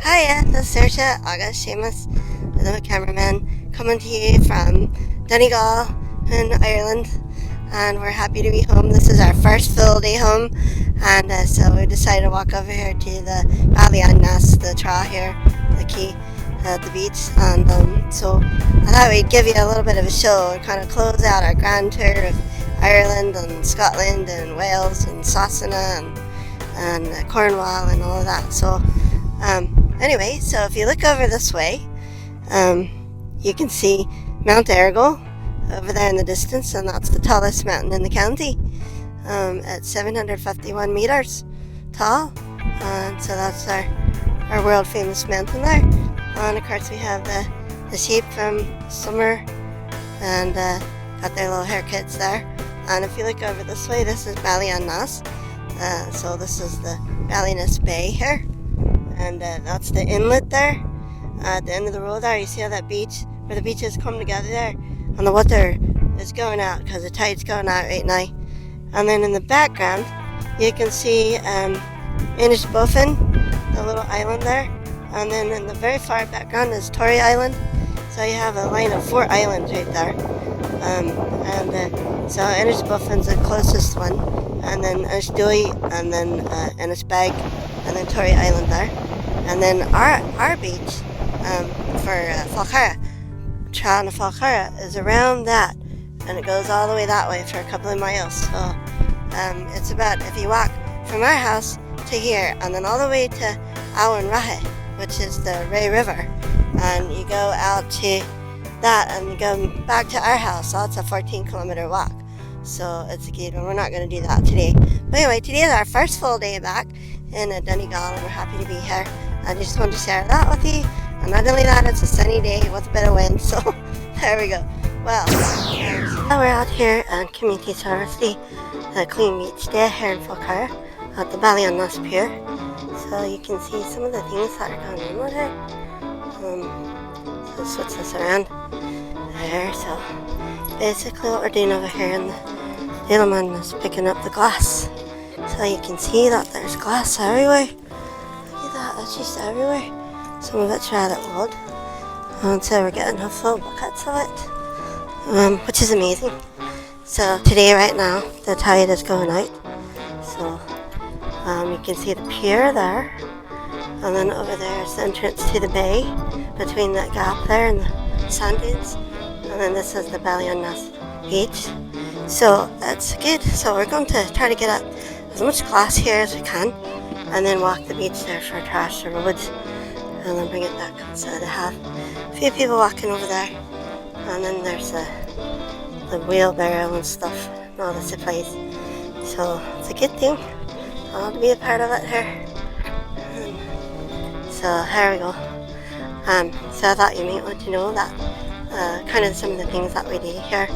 Hiya, this is Saoirse, August, Seamus, the cameraman, coming to you from Donegal in Ireland, and we're happy to be home. This is our first full day home, and so we decided to walk over here to the Ballyness An Easa, the Trough here, the quay at the beach, and so I thought we'd give you a little bit of a show and kind of close out our grand tour of Ireland and Scotland and Wales and Sasana and Cornwall and all of that. So anyway, so if you look over this way, you can see Mount Errigal over there in the distance, and that's the tallest mountain in the county, at 751 meters tall, and so that's our world famous mountain there. And of course we have the sheep from summer, and got their little haircuts there. And if you look over this way, this is Bhaile An Easa, so this is the Ballyness Bay here, and that's the inlet there. At the end of the road there, you see how that beach, where the beaches come together there, and the water is going out because the tide's going out right now. And then in the background, you can see Ballybofin, the little island there, and then in the very far background is Tory Island. So you have a line of 4 islands right there, so Ballybofin is the closest one, and then Droim, and then Beag, and then Tory Island there, and then our beach for Fallchara is around that, and it goes all the way that way for a couple of miles. So it's about, if you walk from our house to here and then all the way to Abhainn Ráithe, which is the Ray River, and you go out to that and you go back to our house, so it's a 14-kilometer walk. So it's a good one. We're not going to do that today. But anyway, today is our first full day back in Donegal, and we're happy to be here. I just wanted to share that with you. And not only that, it's a sunny day with a bit of wind, so there we go. Well, now we're out here at Community Service, the Clean Beach Day here in Fallchara at the Ballyness Pier. So you can see some of the things that are going on with it. So switch this around there. So basically what we're doing over here, and the gentleman is picking up the glass. So you can see that there's glass everywhere. Look at that, it's just everywhere. Some of it's rather old, and so we're getting a full buckets of it, which is amazing. So today, right now, the tide is going out, so you can see the pier there, and then over there is the entrance to the bay, between that gap there and the sand dunes, and then this is the Ballyness An Easa beach. So that's good. So we're going to try to get up as much glass here as we can, and then walk the beach there for trash the roads, and then bring it back. So they have a few people walking over there, and then there's the wheelbarrow and stuff and all the supplies. So it's a good thing. I'll be a part of it here. So here we go. So I thought you might want to know that kind of some of the things that we do here.